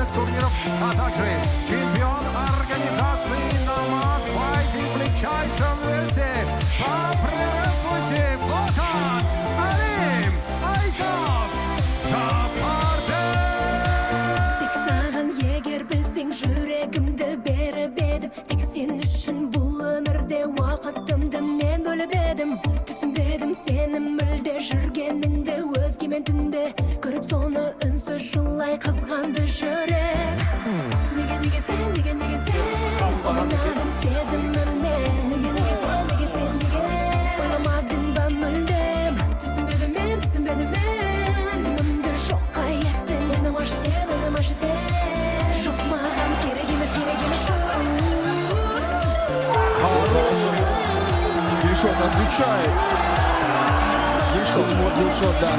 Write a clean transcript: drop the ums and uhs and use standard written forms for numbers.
профессиональных турниров, а также чемпион организации Nomad Fighting в легчайшем весе. Поприветствуйте, вот он, Алим Айтов Жаппардин. Tek sağın yeger bilseng yüregimde berip edim. Tek sen üçün bu ömürde vaqtimdi men bölüp edim. Түсінбедім сенің мүлде жүргеніңді өзгемен түнде көріп соны үнсіз шулай қызғанды жүрек. Неге сен ойнадым сезіміммен. Неге сен ойламадың ба мүлдем. Түсінбедім мен сезімімді жоққа еттің. Ойнамашы сен жоқ маған керек емес Дильшот отвечает. Дильшот, да.